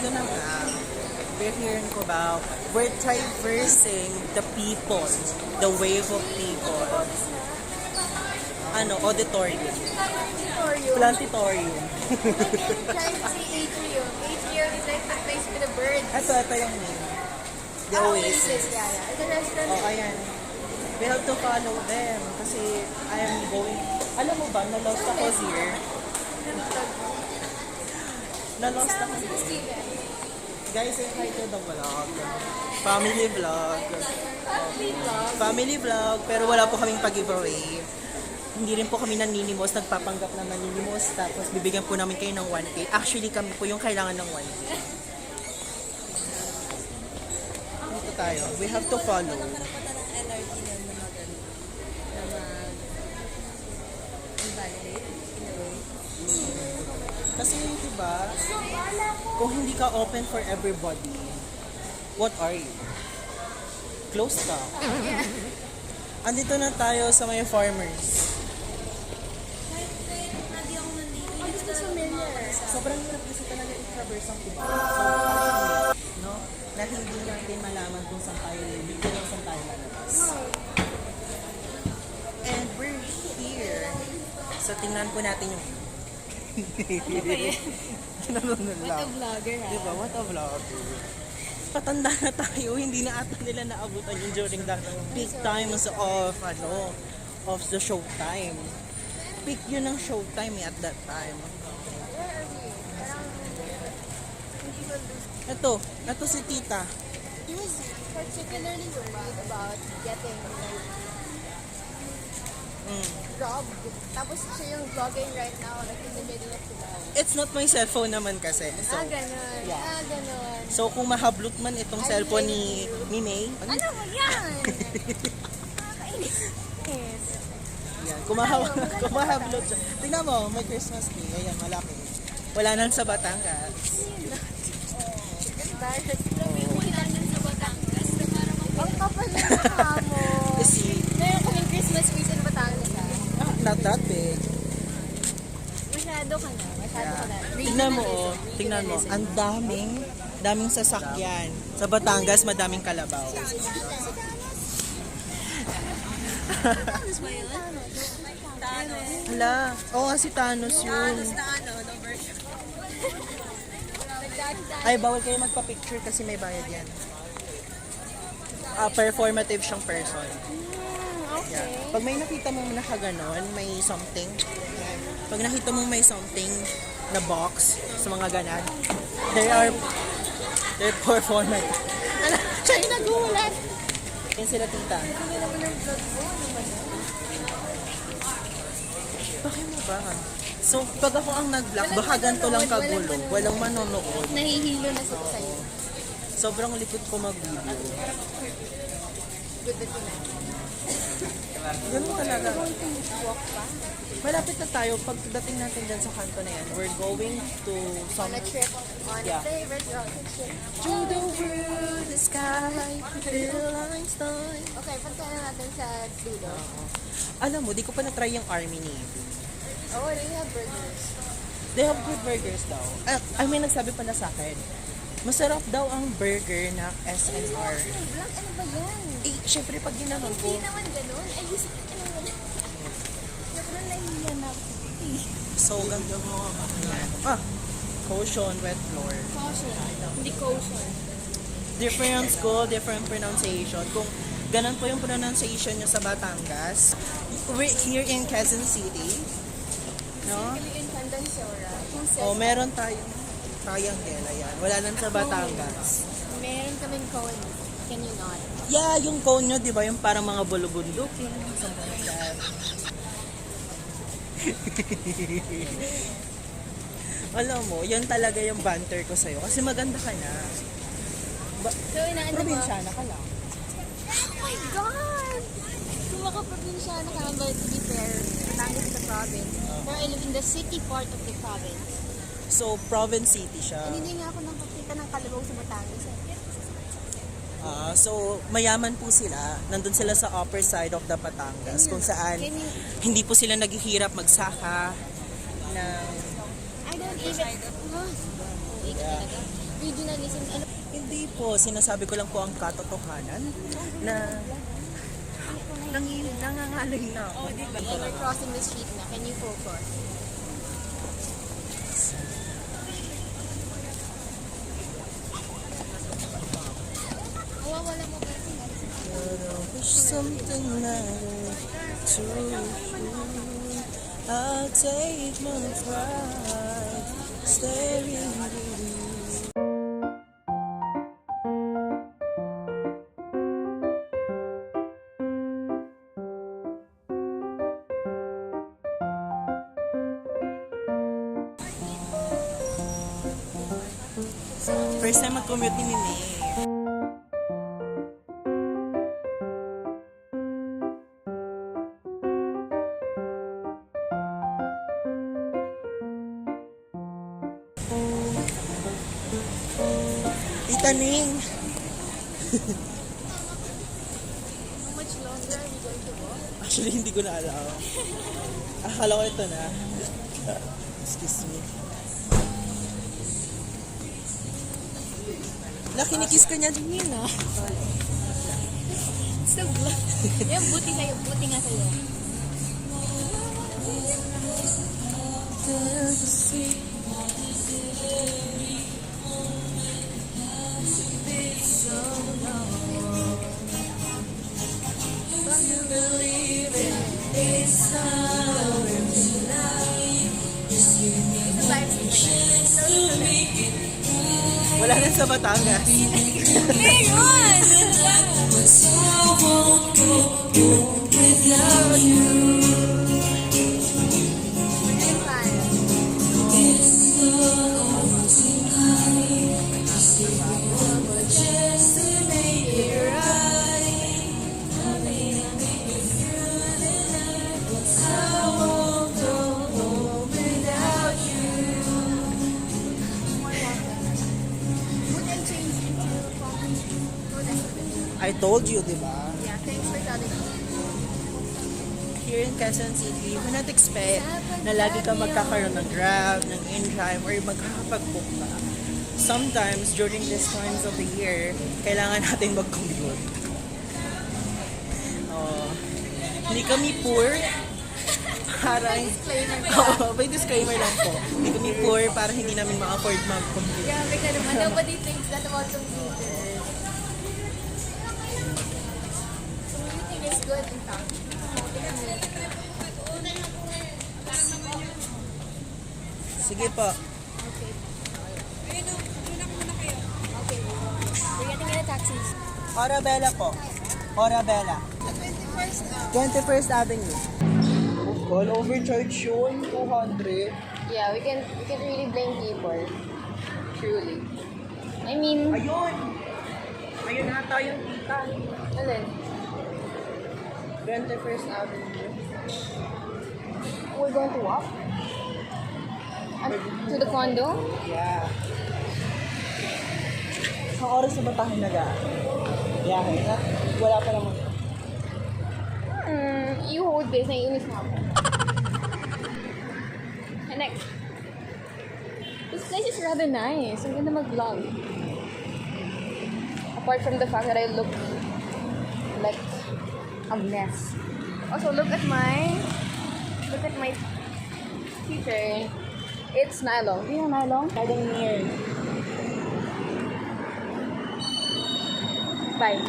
yun na nga. We're hearing about, we're traversing the people, the wave of people. Auditorium. Planetarium. Trying to say atrium. Atrium is like the place with the birds. Ito yung name. The Oasis. Yeah. It's a restaurant. Oh, ayan. We have to follow them kasi I am going, alam mo ba, na-lost ako here. Na-lost ako. Steven. Guys, say hi to the vlog. Family vlog. Family vlog, pero wala po kaming pag-giveaway. Hindi rin po kami naninimos, nagpapanggap na naninimos, tapos bibigyan po namin kayo ng 1K. Actually, kami po yung kailangan ng 1K. Dito tayo. We have to follow. Kasi diba, kung hindi ka open for everybody, what are you? Close ka. Andito na tayo sa mga farmers. Sobrang hirap kasi talaga i-traverse ang people. No? Na hindi natin malaman kung saan tayo lilig, kung saan tayo lalabas. And we're here. So tingnan po natin yung What a vlogger, ha? diba? What a vlogger. Patanda na tayo, hindi na ata nila naabutan yun during the peak times of the showtime. Peak yun ng showtime at that time. Ito si Tita. He was particularly worried about getting robbed. Tapos siya yung vlogging right now, like in the middle of the night. It's not my cellphone naman kasi. So, Ganon. yeah. Ganon. So kung mahablot man itong cellphone ni May, Ano mo yan? Nakakainis. yan, kung mahablot siya. Tingnan mo, may Christmas tree. Ayan, malaki. Wala nang sa Batangas. Ang kapal na mukha mo. Kasi, Meron kaming Christmas tree sa Batangas. not that big. Masyado ka na. Tingnan mo, ang daming sasakyan. Sa Batangas, madaming kalabaw. Thanos ba yun? Hala, oo nga si Thanos yun. Ay, bawal kayo magpa-picture kasi may bayad yan. Performative siyang person. Okay. Yeah. Pag may nakita mo nakaganon, may something. Pag nakita mo may something na box sa mga ganan, they're performative. Ano? Siya yung nagulat. Yan sila Tita. Bakit mo ba? So, pag ako ang nag-vlog, baka ganito lang kagulo. Walang manonood. Nahihilo na sa sa'yo. Sobrang likod ko mag-video. Good that you know. Ganun talaga. Walk pa? Malapit na tayo. Pagdating natin dyan sa kanto na yan, we're going to some... On a trip. On a favorite rocket trip. To the world, the sky, feel Einstein. Okay, punta na natin sa Dulo. Alam mo, di ko pa na-try yung Army Navy. Oh, they have burgers. They have good burgers daw. May nagsabi pala sa akin, masarap daw ang burger na SNR. Blanc, ano ba yan? Eh, syempre pag ginanon ko, Hindi naman ganun. Ay, gusto ko naman. Sobrang nahihiyan ako. so ganda mo. Caution, wet floor. Caution. Hindi caution. Different school, different pronunciation. Kung ganun po yung pronunciation nyo sa Batangas, we're here in Quezon City. No? Kami in Candansora. O, meron tayong triangle, ayan. Wala lang sa Batangas. Meron kaming cone. Can you not? Yeah, yung cone nyo, di ba? Yung parang mga bulubundukin. Something like that. Alam mo, yan talaga yung banter ko sa'yo. Kasi maganda ka na. So, inaano mo? Probinsyana ka lang. Oh my God! Kung makaprobinsyana ka, but to be fair, Batangas is the province. Pero I live in the city part of the province. So, province city siya. And hindi nga ako nakakita ng kalabaw sa Batangas. So, mayaman po sila. Nandun sila sa upper side of the Batangas. Kung saan, Can you, hindi po sila naghihirap magsaka ng... I don't even... Huh? Uwi ka talaga? regionalism, ano? Hindi po, sinasabi ko lang po ang katotohanan na nangangalay na ako. Yeah, we're crossing the street na. Can you focus? Wala mo kasi. There's something matter to you. I'll take my pride, staring at you. First time mag-commute ni Nene. Tita Ning! How much longer are we going to walk? Actually, hindi ko na alam. Akala ko ito na. Excuse me. Kinikis ka niya din yun, ah. So glad. Yan, buti sa'yo. Buti nga sa'yo. Wala na sa Batangas. Ayun! I told you, di ba? Yeah, thanks for telling me. Here in Quezon City, you cannot expect na lagi ka magkakaroon ng Grab, ng InDrive, or magkakapag-book ka. Sometimes, during these times of the year, kailangan natin mag-commute. Hindi kami poor. Para Disclaimer. may disclaimer lang po. Hindi kami poor para hindi namin ma-afford mag-commute. Grabe ka naman. Nobody thinks that about computers. Commuting is good in town. Sige po. Okay. Okay. We're getting in a taxi. Orabella po. Orabella. 21st Avenue. All overcharge yun, 200. Yeah, we can really blame people. Truly. I mean, Ayun! Ayun ata yung kita. alin? 21st Avenue. We're going to walk? To the condo? Yeah. Ang oras na ba tayo biyahe na? Wala pa naman. You hold this. Naiinis na ako. And next. This place is rather nice. I'm gonna mag-vlog. Apart from the fact that I look like a mess. Also, look at my t-shirt. It's nylon. Do you know nylon? Nylon near. Bye.